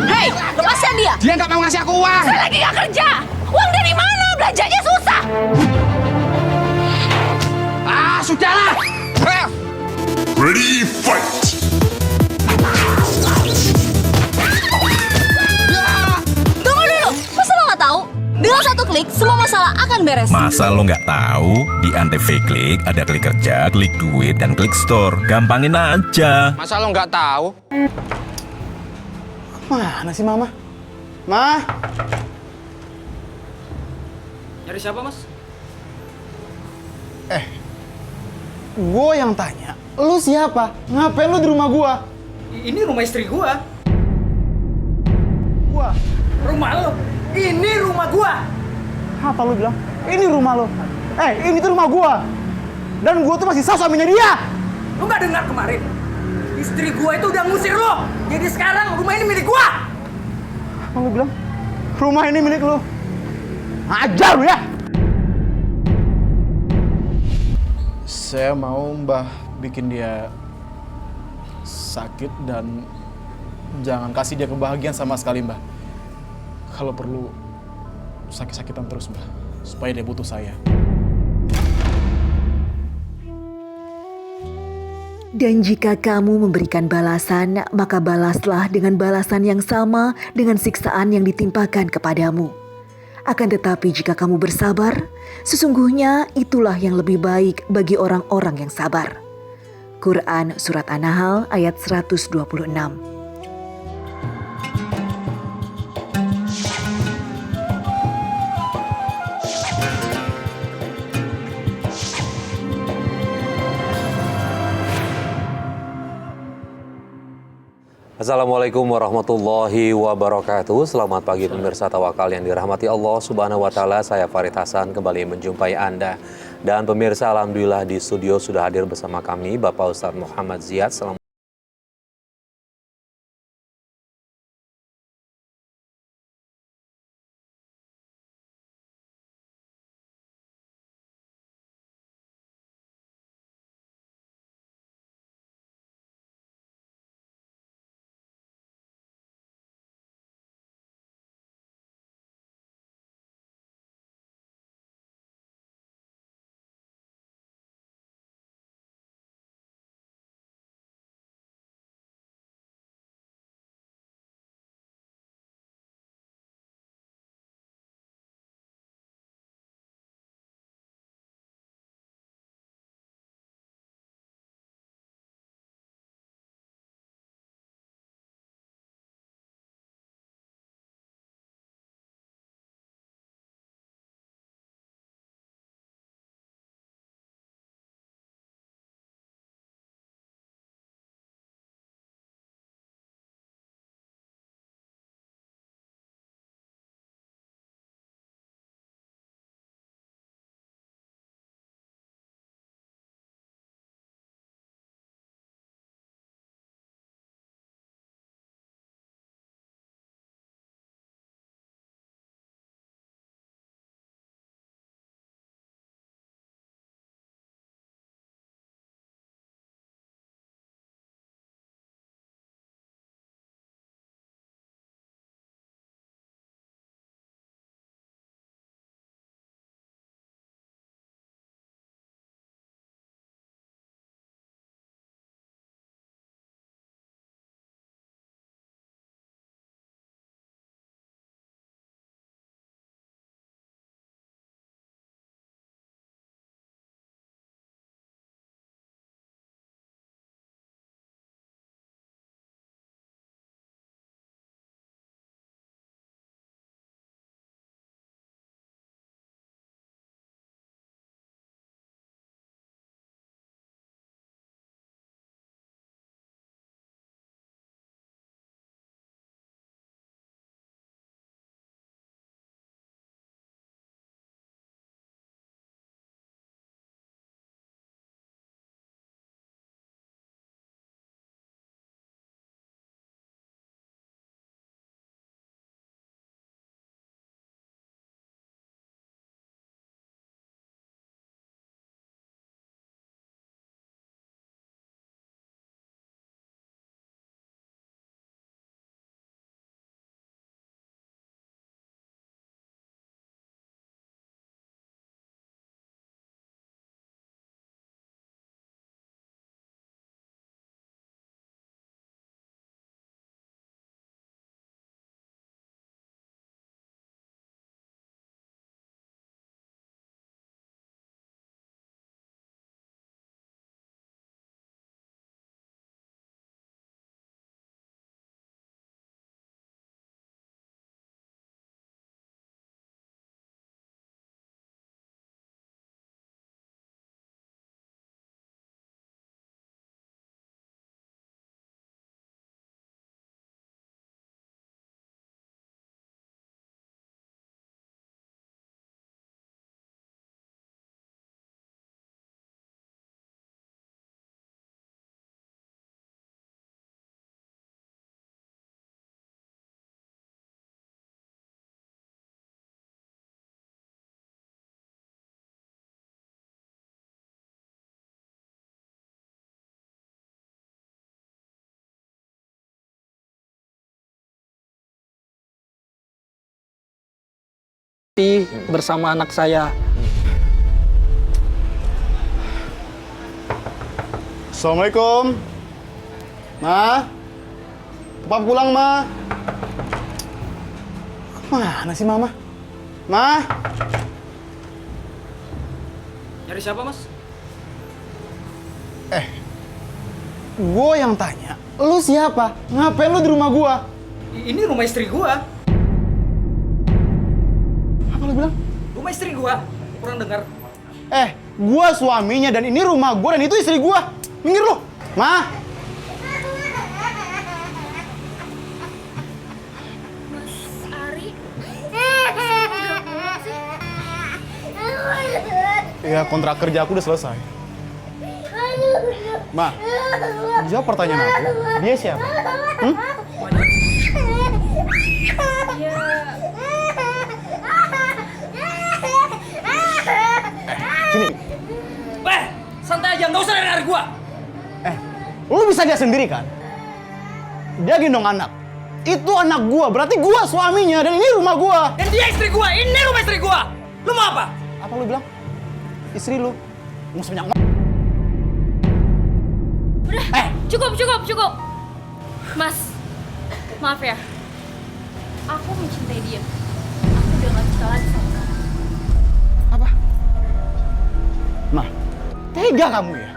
Hei, lepaskan dia. Dia nggak mau ngasih aku uang. Saya lagi nggak kerja. Uang dari mana? Belanjanya susah. Ah, sudahlah. Ready, fight! Tunggu dulu. Masa lo nggak tahu? Dengan satu klik, semua masalah akan beres. Masa lo nggak tahu? Di Antv Klik ada klik kerja, klik duit, dan klik store. Gampangin aja. Masa lo nggak tahu? Mana sih Mama? Ma? Nyari siapa, Mas? Gue yang tanya, lu siapa? Ngapain lu di rumah gua? Ini rumah istri gua. Gua? Rumah lo. Ini rumah gua. Apa lu bilang? Ini rumah lo. Ini tuh rumah gua. Dan gua tuh masih sah suaminya dia. Lu nggak dengar kemarin? Istri gua itu udah ngusir lo. Jadi sekarang rumah ini milik gua. Apa lu bilang? Rumah ini milik lu. Ajar lu ya. Saya mau Mbah bikin dia sakit dan jangan kasih dia kebahagiaan sama sekali, Mbah. Kalau perlu sakit-sakitan terus, Mbah, supaya dia butuh saya. Dan jika kamu memberikan balasan, maka balaslah dengan balasan yang sama dengan siksaan yang ditimpakan kepadamu. Akan tetapi jika kamu bersabar, sesungguhnya itulah yang lebih baik bagi orang-orang yang sabar. Quran Surat An-Nahl ayat 126. Assalamualaikum warahmatullahi wabarakatuh. Selamat pagi pemirsa Tawakal yang dirahmati Allah Subhanahu wa taala. Saya Farid Hasan kembali menjumpai Anda. Dan pemirsa, alhamdulillah di studio sudah hadir bersama kami Bapak Ustadz Muhammad Ziyad. Selamat Sakti bersama anak saya. Assalamualaikum. Ma. Papa pulang, Ma. Mana sih Mama? Ma. Nyari siapa, Mas? Gue yang tanya. Lu siapa? Ngapain lu di rumah gua? Ini rumah istri gua. Apa lu bilang? Rumah istri gua. Kurang dengar. Gua suaminya dan ini rumah gua dan itu istri gua. Minggir lu. Ma. Ya, kontrak kerja aku udah selesai. Ma, jawab pertanyaan aku. Dia siapa? Sini. Santai aja, nggak usah dengar gua. Lu bisa lihat sendiri kan? Dia gendong anak. Itu anak gua, berarti gua suaminya dan ini rumah gua. Dan dia istri gua, ini rumah istri gua. Lu mau apa? Apa lu bilang? Istri lu. Mau sebanyak Udah, cukup. Mas, maaf ya. Aku mencintai dia. Aku udah gak bisa lagi sama kamu. apa? Ma, tega kamu ya?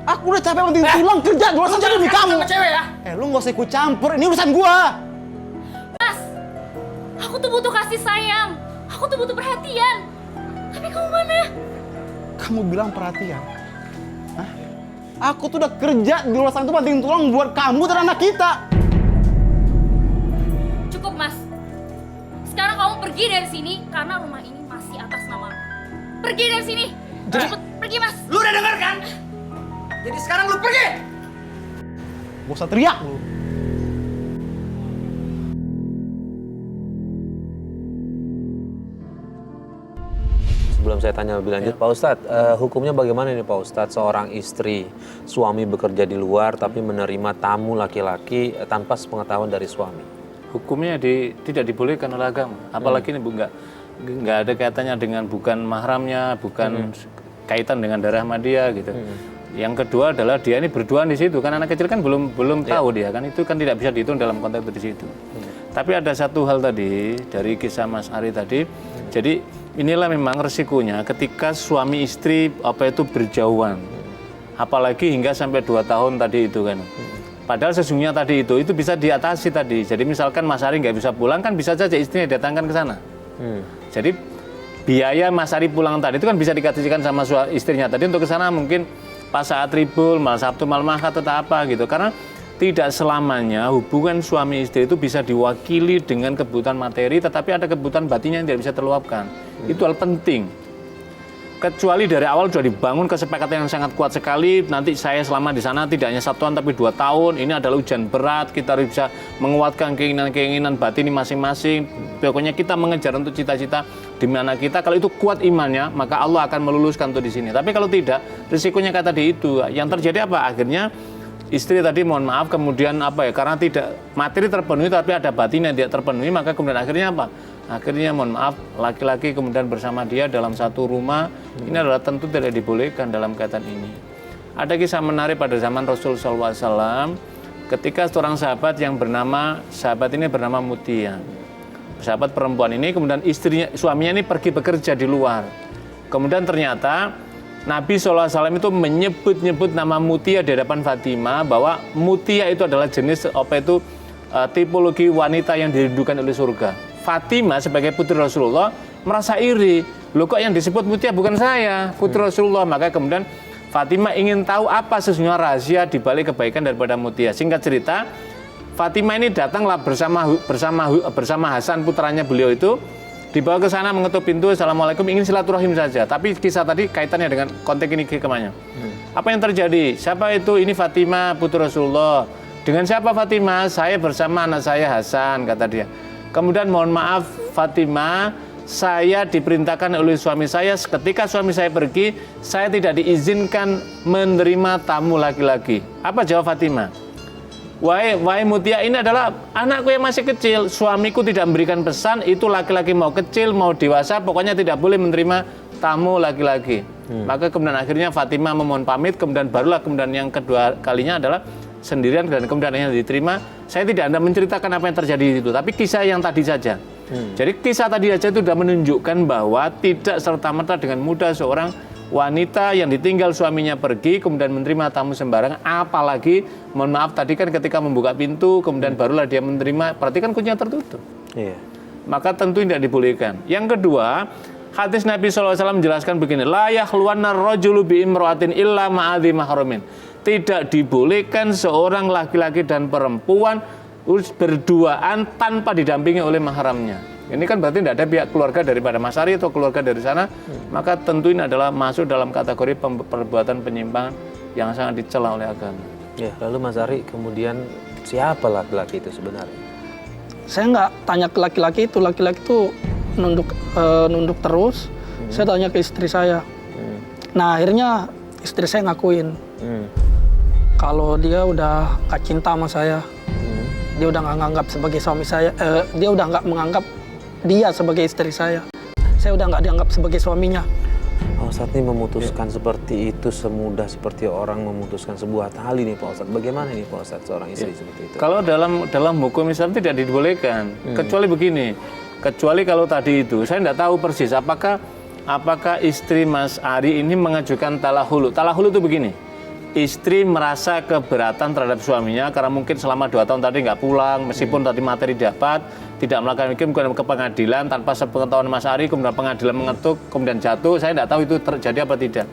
Aku udah capek penting tulang kerja dua saja demi kamu. Sama cewek ya? Lu nggak usah ikut campur, ini urusan gua. Mas, aku tuh butuh kasih sayang. Aku tuh butuh perhatian. Tapi kamu mana? Kamu bilang perhatian. Hah? Aku tuh udah kerja di luar sana tuh banting tulang buat kamu dan anak kita. Cukup, Mas. Sekarang kamu pergi dari sini karena rumah ini masih atas nama aku. Pergi dari sini. Cepet, pergi, Mas. Lu udah dengar kan? Jadi sekarang lu pergi. Gak usah teriak lu. Sebelum saya tanya lebih lanjut, Pak Ustadz, hukumnya bagaimana nih Pak Ustadz, seorang istri, suami bekerja di luar tapi menerima tamu laki-laki tanpa sepengetahuan dari suami? Hukumnya tidak dibolehkan oleh agama, apalagi ini nggak ada kaitannya dengan bukan mahramnya, bukan kaitan dengan darah dia gitu. Yang kedua adalah dia ini berduaan di situ, kan anak kecil kan belum tahu dia kan, itu kan tidak bisa dihitung dalam konteks di situ. Tapi ada satu hal tadi dari kisah Mas Ari tadi, jadi inilah memang resikonya ketika suami istri berjauhan, apalagi hingga sampai 2 tahun tadi itu kan. Padahal sesungguhnya tadi itu bisa diatasi tadi. Jadi misalkan Mas Ari nggak bisa pulang, kan bisa saja istrinya datangkan ke sana. Jadi biaya Mas Ari pulang tadi itu kan bisa dikasihkan sama istrinya tadi untuk ke sana, mungkin pas saat ribul, malam Sabtu, malam Ahad atau apa gitu. Karena tidak selamanya hubungan suami istri itu bisa diwakili dengan kebutuhan materi, tetapi ada kebutuhan batinnya yang tidak bisa terluapkan. Itu hal penting. Kecuali dari awal sudah dibangun kesepakatan yang sangat kuat sekali, nanti saya selama di sana tidak hanya 1 tahun tapi 2 tahun, ini adalah ujian berat, kita bisa menguatkan keinginan-keinginan batin masing-masing, pokoknya kita mengejar untuk cita-cita di mana kita, kalau itu kuat imannya, maka Allah akan meluluskan untuk di sini. Tapi kalau tidak, risikonya kayak tadi itu, yang terjadi apa? Akhirnya istri tadi mohon maaf kemudian karena tidak materi terpenuhi tapi ada batin yang tidak terpenuhi, maka kemudian akhirnya apa? Akhirnya mohon maaf laki-laki kemudian bersama dia dalam satu rumah, ini adalah tentu tidak dibolehkan dalam kaitan ini. Ada kisah menarik pada zaman Rasul SAW ketika seorang sahabat ini bernama Mutia. Sahabat perempuan ini kemudian suaminya ini pergi bekerja di luar. Kemudian ternyata Nabi SAW itu menyebut nama Mutia di hadapan Fatimah, bahwa Mutia itu adalah jenis tipologi wanita yang dirindukan oleh surga. Fatimah sebagai putri Rasulullah merasa iri, loh kok yang disebut Mutia bukan saya, putri Rasulullah. Maka kemudian Fatimah ingin tahu apa sesungguhnya rahasia di balik kebaikan daripada Mutia. Singkat cerita, Fatimah ini datanglah bersama Hasan putranya beliau itu, dibawa ke sana mengetuk pintu, assalamualaikum, ingin silaturahim saja. Tapi kisah tadi kaitannya dengan konteks ini kemana? Apa yang terjadi? Siapa itu? Ini Fatimah putri Rasulullah. Dengan siapa Fatimah? Saya bersama anak saya Hasan, kata dia. Kemudian mohon maaf Fatimah, saya diperintahkan oleh suami saya ketika suami saya pergi, saya tidak diizinkan menerima tamu laki-laki. Apa jawab Fatimah? Wahai Mutia, ini adalah anakku yang masih kecil. Suamiku tidak memberikan pesan, itu laki-laki mau kecil, mau dewasa, pokoknya tidak boleh menerima tamu laki-laki. Maka kemudian akhirnya Fatimah memohon pamit, kemudian barulah kemudian yang kedua kalinya adalah sendirian, dan kemudian yang diterima. Saya tidak Anda menceritakan apa yang terjadi di situ, tapi kisah yang tadi saja. Jadi kisah tadi saja itu sudah menunjukkan bahwa tidak serta-merta dengan mudah seorang wanita yang ditinggal suaminya pergi kemudian menerima tamu sembarangan, apalagi mohon maaf tadi kan ketika membuka pintu kemudian barulah dia menerima, berarti kan kuncinya tertutup. Iya. Maka tentu tidak dibolehkan. Yang kedua, hadis Nabi SAW menjelaskan begini, la yakhluwanna rajulu bi imra'atin illa ma'adhi mahramin. Tidak dibolehkan seorang laki-laki dan perempuan berduaan tanpa didampingi oleh mahramnya. Ini kan berarti tidak ada pihak keluarga daripada Mas Ari atau keluarga dari sana, maka tentu ini adalah masuk dalam kategori perbuatan penyimpangan yang sangat dicela oleh agama. Ya, lalu Mas Ari, kemudian siapa laki-laki itu sebenarnya? Saya nggak tanya ke laki-laki itu nunduk terus. Saya tanya ke istri saya. Nah akhirnya istri saya ngakuin kalau dia udah nggak cinta sama saya, dia udah nggak menganggap sebagai suami saya, dia udah nggak menganggap dia sebagai istri saya udah nggak dianggap sebagai suaminya. Pak Ustadz ini memutuskan seperti itu semudah seperti orang memutuskan sebuah tali nih Pak Ustadz. Bagaimana nih Pak Ustadz seorang istri seperti itu? Kalau dalam hukum Islam tidak dibolehkan, kecuali begini, kecuali kalau tadi itu saya tidak tahu persis apakah istri Mas Ari ini mengajukan talahulu. Talahulu itu begini, istri merasa keberatan terhadap suaminya karena mungkin selama 2 tahun tadi nggak pulang, meskipun tadi materi dapat, tidak melakukan mungkin ke pengadilan tanpa sepengetahuan Mas Ari, kemudian pengadilan mengetuk, kemudian jatuh, saya tidak tahu itu terjadi apa tidak.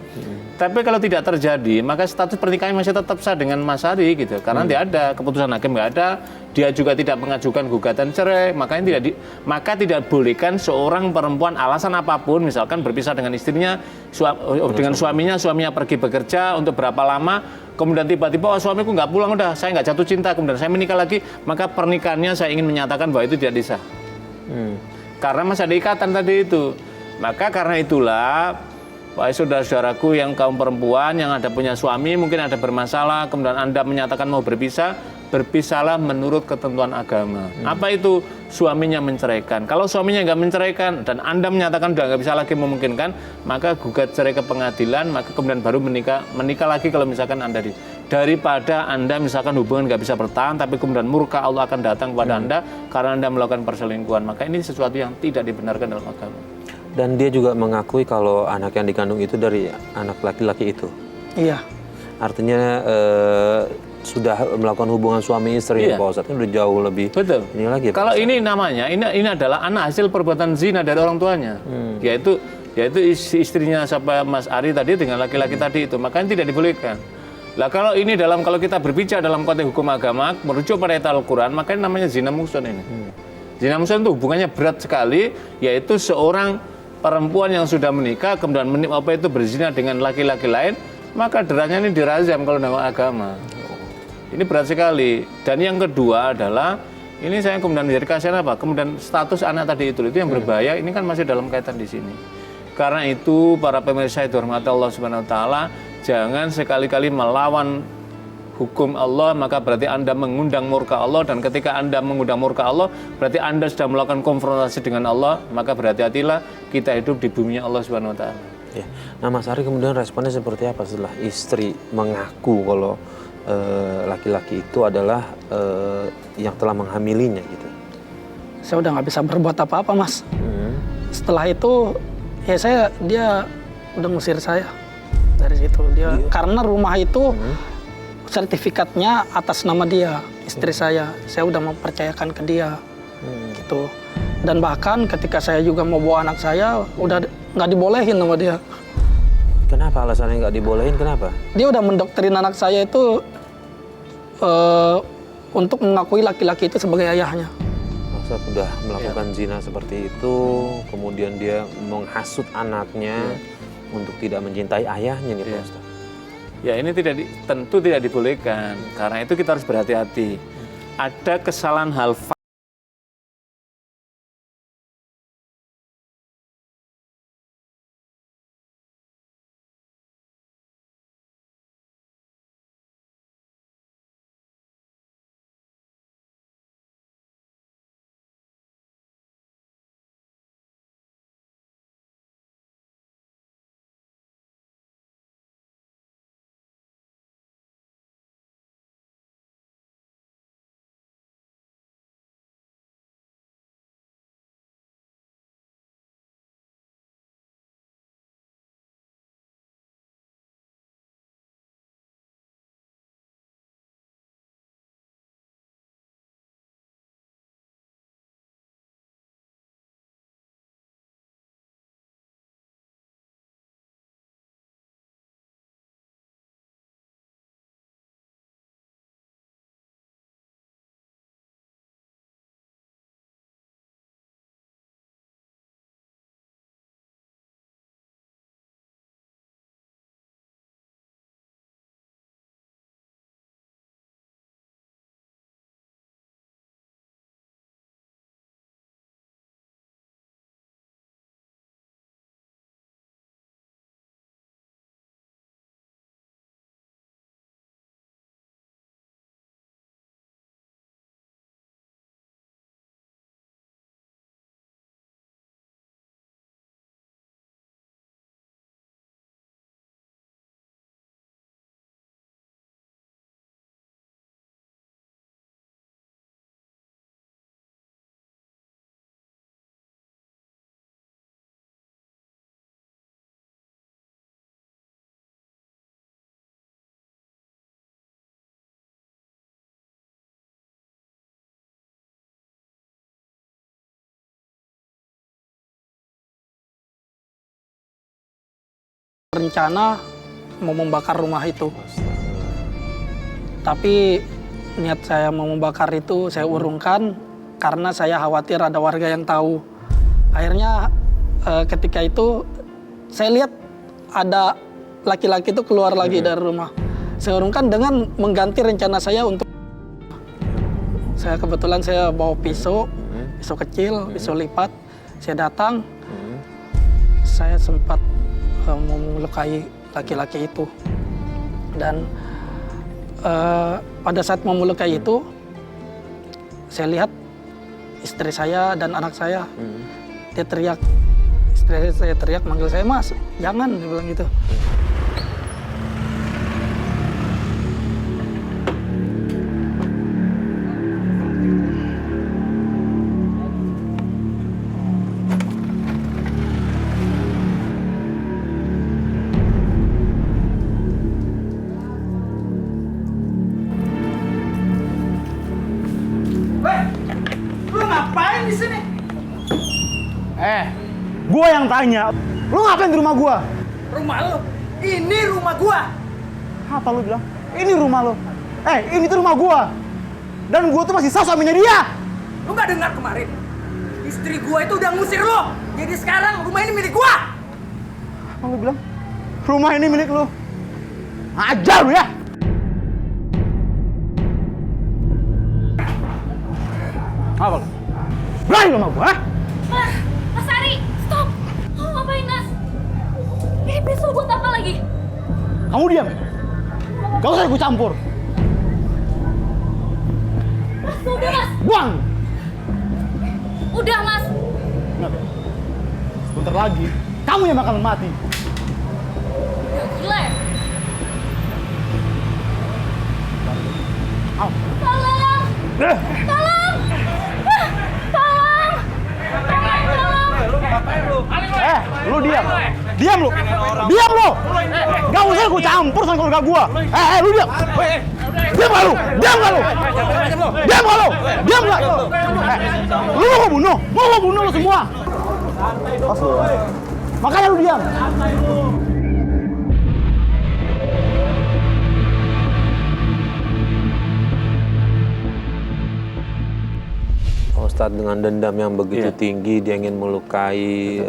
Tapi kalau tidak terjadi, maka status pernikahan masih tetap sah dengan Mas Ari gitu, karena tidak ada keputusan hakim, nggak ada, dia juga tidak mengajukan gugatan cerai, makanya tidak bolehkan seorang perempuan alasan apapun, misalkan berpisah dengan istrinya, dengan suaminya pergi bekerja untuk berapa lama, kemudian tiba-tiba suamiku nggak pulang, udah saya nggak jatuh cinta, kemudian saya menikah lagi, maka pernikahannya saya ingin menyatakan bahwa itu tidak disah. Karena masih ada ikatan tadi itu. Maka karena itulah, wahai saudara-saudaraku yang kaum perempuan yang ada punya suami, mungkin ada bermasalah, kemudian Anda menyatakan mau berpisah, berpisahlah menurut ketentuan agama. Apa itu? Suaminya menceraikan. Kalau suaminya nggak menceraikan dan Anda menyatakan udah nggak bisa lagi memungkinkan, maka gugat cerai ke pengadilan, maka kemudian baru menikah lagi kalau misalkan Anda daripada Anda misalkan hubungan nggak bisa bertahan, tapi kemudian murka Allah akan datang kepada Anda karena Anda melakukan perselingkuhan. Maka ini sesuatu yang tidak dibenarkan dalam agama. Dan dia juga mengakui kalau anak yang dikandung itu dari anak laki-laki itu. Iya. Artinya sudah melakukan hubungan suami istri ya Pak Ustadz, itu udah jauh lebih. Betul. Ini lagi. Kalau ini namanya, ini adalah anak hasil perbuatan zina dari orang tuanya, yaitu istrinya siapa Mas Ari tadi dengan laki-laki tadi itu, makanya tidak dibolehkan. Lah kalau ini kalau kita berbicara dalam konteks hukum agama merujuk pada ayat Al-Quran, maka ini namanya zina muhsan ini. Zina muhsan itu hubungannya berat sekali, yaitu seorang perempuan yang sudah menikah kemudian berzina dengan laki-laki lain, maka derajatnya ini dirazam kalau dalam agama. Ini berat sekali. Dan yang kedua adalah ini saya kemudian menjadi kasihan apa? Kemudian status anak tadi itu yang berbahaya. Ini kan masih dalam kaitan di sini. Karena itu para pemirsa yang dirahmati Allah Subhanahu Wa Taala, jangan sekali-kali melawan hukum Allah, maka berarti Anda mengundang murka Allah, dan ketika Anda mengundang murka Allah, berarti Anda sudah melakukan konfrontasi dengan Allah, maka berhati-hatilah kita hidup di bumi Allah Subhanahu Wa Taala. Ya. Nah Mas Ari kemudian responnya seperti apa setelah istri mengaku kalau laki-laki itu adalah yang telah menghamilinya gitu? Saya udah nggak bisa berbuat apa-apa Mas. Setelah itu ya dia udah ngusir saya dari situ. Dia karena rumah itu sertifikatnya atas nama dia, istri saya udah mempercayakan ke dia gitu. Dan bahkan ketika saya juga mau bawa anak saya udah nggak dibolehin sama dia. Kenapa alasannya nggak dibolehin? Kenapa? Dia udah mendoktrin anak saya itu untuk mengakui laki-laki itu sebagai ayahnya. Maksud sudah melakukan zina seperti itu, kemudian dia menghasut anaknya untuk tidak mencintai ayahnya nih Pak Ustaz. Ya ini tentu tidak dibolehkan. Karena itu kita harus berhati-hati. Ada kesalahan hal rencana mau membakar rumah itu. Tapi niat saya mau membakar itu saya urungkan karena saya khawatir ada warga yang tahu. Akhirnya ketika itu saya lihat ada laki-laki itu keluar lagi dari rumah. Saya urungkan dengan mengganti rencana saya untuk kebetulan saya bawa pisau kecil, pisau lipat. Saya datang, saya sempat mau melukai laki-laki itu. Dan pada saat mau melukai itu, saya lihat istri saya dan anak saya, dia teriak. Istri saya teriak manggil saya, "Mas, jangan," dia bilang gitu. Lu ngapain di sini? Gua yang tanya, lu ngapain di rumah gua? Rumah lu? Ini rumah gua. Apa lu bilang? Ini rumah lu. Ini tuh rumah gua. Dan gua tuh masih sah suaminya dia. Lu nggak dengar kemarin? Istri gua itu udah ngusir lu. Jadi sekarang rumah ini milik gua. Apa lu bilang? Rumah ini milik lu. Ajar lu ya. Apa lu? Berani lu sama gua, ha? Mas Ari, stop! Kamu ngapain, Mas? Ini pisau buat apa lagi? Kamu diam. Gak usah ikut campur. Mas, udah, Mas! Buang! Udah, Mas! Ingat ya, sebentar lagi kamu yang bakalan mati. Gila ya? Au. Tolong! Tolong! Ah, tolong! Lu diam. Diam lu. Diam lu. Gak usah ikut campur sama keluarga gua. Lu diam. Diam gak lu? Diam gak lu? Diam gak lu? Diam gak? Lu mau gua bunuh? Mau gua bunuh lu semua? Pas lu. Makanya lu diam. Ustadz dengan dendam yang begitu Iya. tinggi, dia ingin melukai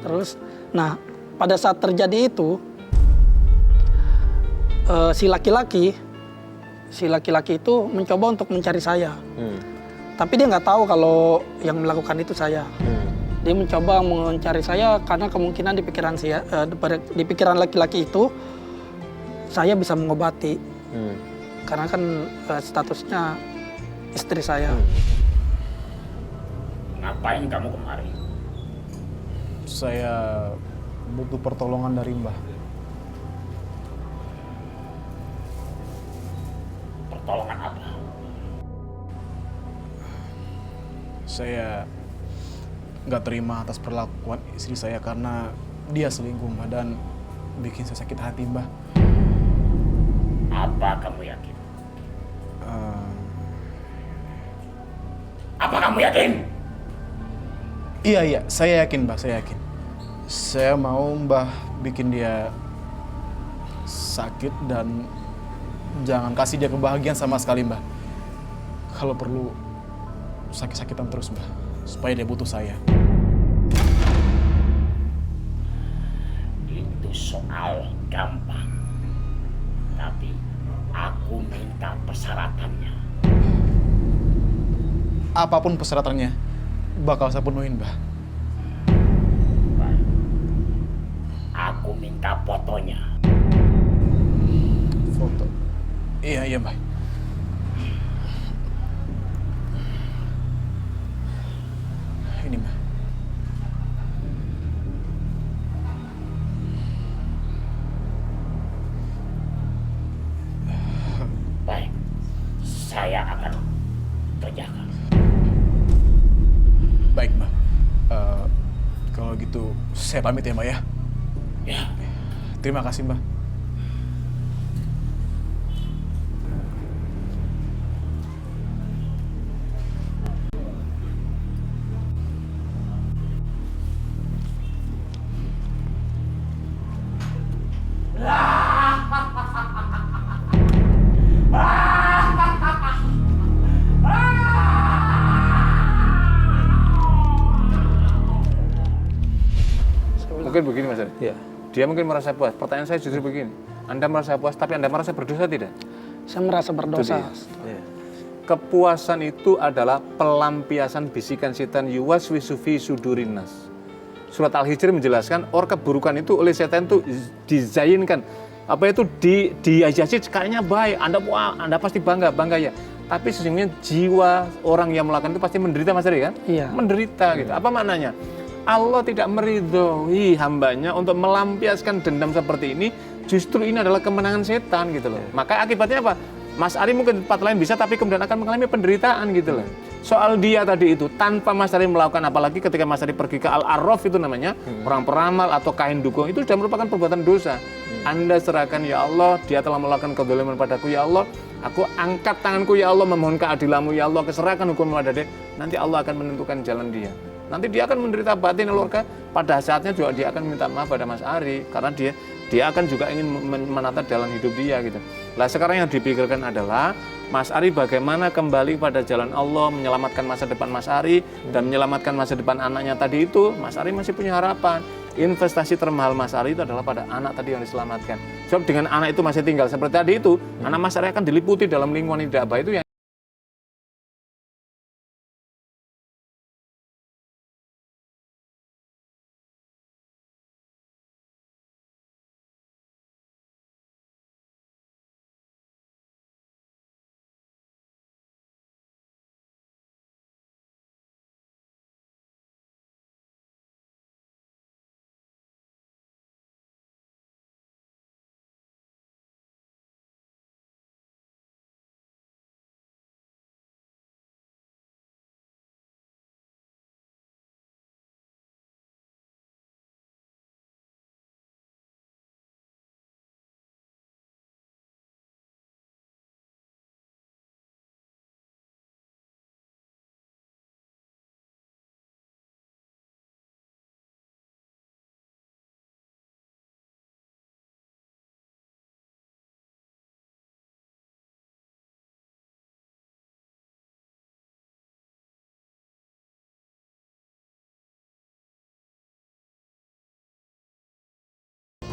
Terus, nah pada saat terjadi itu, si laki-laki itu mencoba untuk mencari saya. Tapi dia nggak tahu kalau yang melakukan itu saya. Dia mencoba mencari saya karena kemungkinan di pikiran laki-laki itu saya bisa mengobati. Karena kan statusnya istri saya. Ngapain kamu kemari? Saya butuh pertolongan dari Mbah. Pertolongan apa? Saya nggak terima atas perlakuan istri saya karena dia selingkuh, Mbah, dan bikin saya sakit hati, Mbah. Apa kamu yakin? Apa kamu yakin? Iya, saya yakin, Mbah, saya yakin. Saya mau Mbah bikin dia sakit dan jangan kasih dia kebahagiaan sama sekali, Mbah. Kalau perlu sakit-sakitan terus, Mbah, supaya dia butuh saya. Itu soal gampang. Tapi aku minta persyaratannya. Apapun persyaratannya, bakal saya penuhin, Mbah. Baik. Aku minta fotonya. Foto? Iya, Mbah. Ini, Mbah. Baik. Saya akan kerjakan. Baik, Mbah. Kalau gitu, saya pamit ya, Mbah ya. Ya. Terima kasih, Mbah. Mungkin begini Mas Ari. Iya. Dia mungkin merasa puas. Pertanyaan saya justru begini. Anda merasa puas, tapi Anda merasa berdosa tidak? Saya merasa berdosa. Iya. Kepuasan itu adalah pelampiasan bisikan setan yuwaswisu fi sudurinas. Surat Al-Hijr menjelaskan orang keburukan itu oleh setan itu dizayinkan. Apa itu dihiasi kayaknya baik. Anda pasti bangga ya. Tapi sesungguhnya jiwa orang yang melakukan itu pasti menderita, Mas Ari kan? Iya. Menderita gitu. Apa maknanya? Allah tidak meridhoi hambanya untuk melampiaskan dendam seperti ini. Justru ini adalah kemenangan setan gitu loh. Maka akibatnya apa? Mas Ari mungkin di tempat lain bisa, tapi kemudian akan mengalami penderitaan gitu loh. Soal dia tadi itu, tanpa Mas Ari melakukan, apalagi ketika Mas Ari pergi ke Al-Arraf itu namanya, orang peramal atau kain dukung, itu sudah merupakan perbuatan dosa. Anda serahkan, ya Allah, dia telah melakukan kezaliman padaku, ya Allah, aku angkat tanganku, ya Allah, memohon keadilanmu, ya Allah, keserahkan hukum wadadeh, nanti Allah akan menentukan jalan dia. Nanti dia akan menderita batin keluarga, pada saatnya juga dia akan minta maaf pada Mas Ari, karena dia akan juga ingin menata jalan hidup dia gitu. Lah sekarang yang dipikirkan adalah Mas Ari bagaimana kembali pada jalan Allah, menyelamatkan masa depan Mas Ari dan menyelamatkan masa depan anaknya tadi itu. Mas Ari masih punya harapan. Investasi termahal Mas Ari itu adalah pada anak tadi yang diselamatkan. Sebab dengan anak itu masih tinggal seperti tadi itu, anak Mas Ari akan diliputi dalam lingkungan yang tidak baik itu yang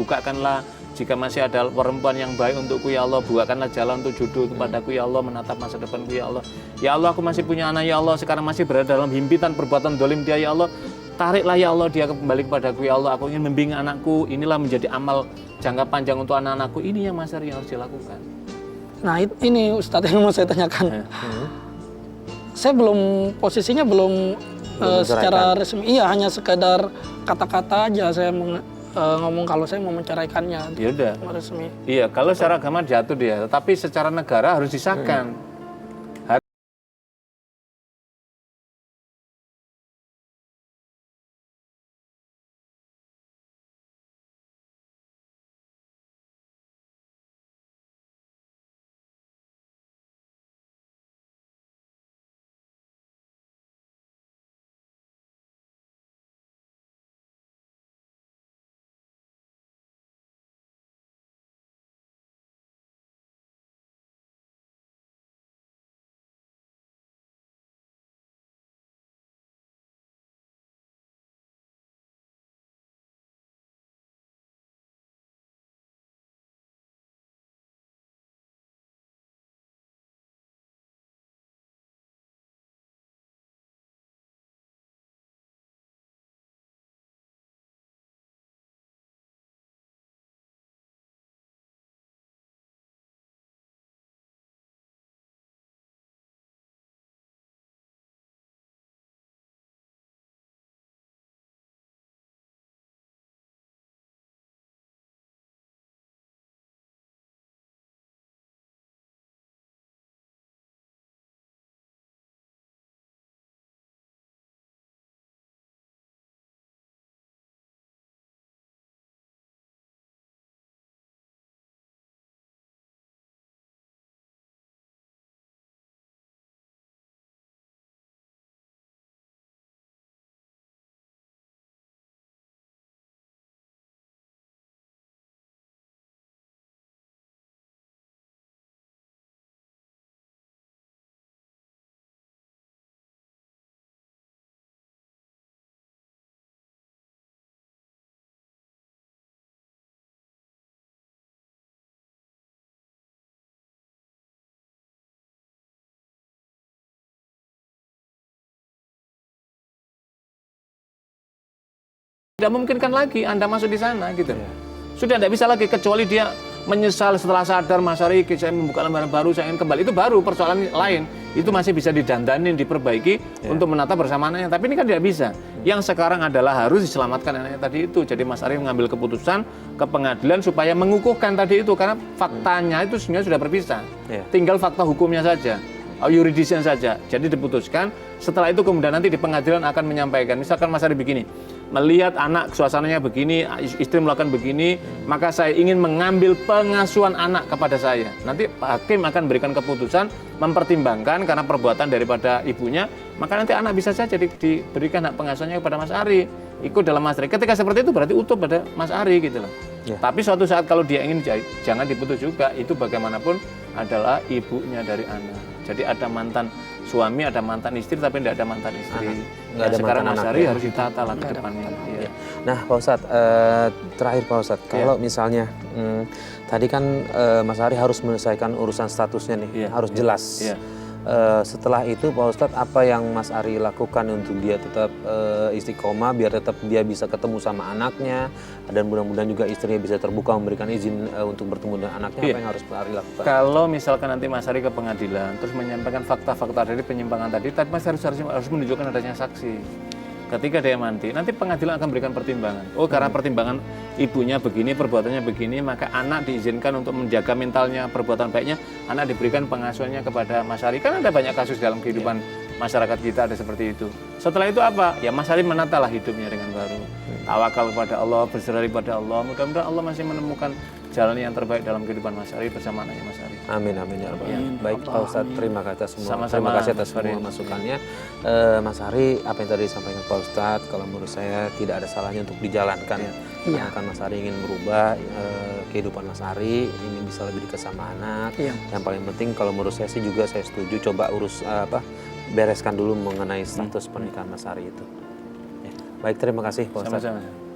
bukakanlah jika masih ada perempuan yang baik untukku ya Allah, bukakanlah jalan untuk jodoh kepadaku ya Allah, menatap masa depanku ya Allah. Ya Allah, aku masih punya anak ya Allah, sekarang masih berada dalam himpitan perbuatan dolim dia ya Allah. Tariklah ya Allah dia kembali kepadaku ya Allah, aku ingin membimbing anakku, inilah menjadi amal jangka panjang untuk anak-anakku. Ini yang Mas Ari yang harus dilakukan. Nah ini Ustadz yang mau saya tanyakan. Saya belum, posisinya belum secara resmi, iya hanya sekedar kata-kata aja saya ngomong kalau saya mau menceraikannya. Ya udah. Resmi. Iya, kalau secara agama diatur dia, tetapi secara negara harus disahkan. Tidak memungkinkan lagi Anda masuk di sana gitu. Sudah tidak bisa lagi, kecuali dia menyesal setelah sadar, Mas Ari, saya membuka lembaran baru, saya ingin kembali. Itu baru persoalan lain. Itu masih bisa didandanin, diperbaiki untuk menata bersama anaknya. Tapi ini kan tidak bisa. Yang sekarang adalah harus diselamatkan anaknya tadi itu. Jadi Mas Ari mengambil keputusan ke pengadilan supaya mengukuhkan tadi itu. Karena faktanya itu sebenarnya sudah berpisah. Tinggal fakta hukumnya saja, yuridisnya saja. Jadi diputuskan, setelah itu kemudian nanti di pengadilan akan menyampaikan. Misalkan Mas Ari begini, melihat anak suasananya begini, istri melakukan begini, maka saya ingin mengambil pengasuhan anak kepada saya. Nanti hakim akan berikan keputusan, mempertimbangkan karena perbuatan daripada ibunya, maka nanti anak bisa saja diberikan hak pengasuhannya kepada Mas Ari. Ikut dalam Mas Ari. Ketika seperti itu berarti utuh pada Mas Ari gitu loh. Tapi suatu saat kalau dia ingin, jangan diputus juga. Itu bagaimanapun adalah ibunya dari anak. Jadi ada mantan suami, ada mantan istri, tapi tidak ada mantan istri. Ada sekarang mantan Mas anak, Ari ya. harus ditata lah ke depannya. Nah Pak Ustadz, terakhir Pak Ustadz, kalau misalnya tadi kan Mas Ari harus menyelesaikan urusan statusnya nih, harus jelas. Setelah itu Pak Ustadz, apa yang Mas Ari lakukan untuk dia tetap istiqomah, biar tetap dia bisa ketemu sama anaknya, dan mudah-mudahan juga istrinya bisa terbuka memberikan izin untuk bertemu dengan anaknya, apa yang harus Mas Ari lakukan? Kalau misalkan nanti Mas Ari ke pengadilan, terus menyampaikan fakta-fakta dari penyimpangan tadi Mas Ari harus menunjukkan adanya saksi. Ketika dia mati, nanti pengadilan akan berikan pertimbangan. Oh, karena pertimbangan ibunya begini, perbuatannya begini, maka anak diizinkan untuk menjaga mentalnya, perbuatan baiknya, anak diberikan pengasuhannya kepada Mas Ari. Kan ada banyak kasus dalam kehidupan masyarakat kita ada seperti itu. Setelah itu apa? Ya Mas Ari menatalah hidupnya dengan baru. Tawakal kepada Allah, berserah pada Allah. Mudah-mudahan Allah masih menemukan jalan yang terbaik dalam kehidupan Mas Ari bersama anaknya Mas Ari. Amin, amin ya Rabbal Alamin. Baik Pak Ustadz, terima kasih atas semua, Sama-sama, terima kasih atas Mas Farid. semua masukannya. Mas Ari, apa yang tadi disampaikan Pak Ustadz, kalau menurut saya tidak ada salahnya untuk dijalankan. Karena kan Mas Ari ingin merubah kehidupan Mas Ari, ingin bisa lebih dekat sama anak. Yang paling penting kalau menurut saya sih juga saya setuju, coba bereskan dulu mengenai status pernikahan Mas Ari itu. Baik, terima kasih Pak Ustadz. Sama-sama.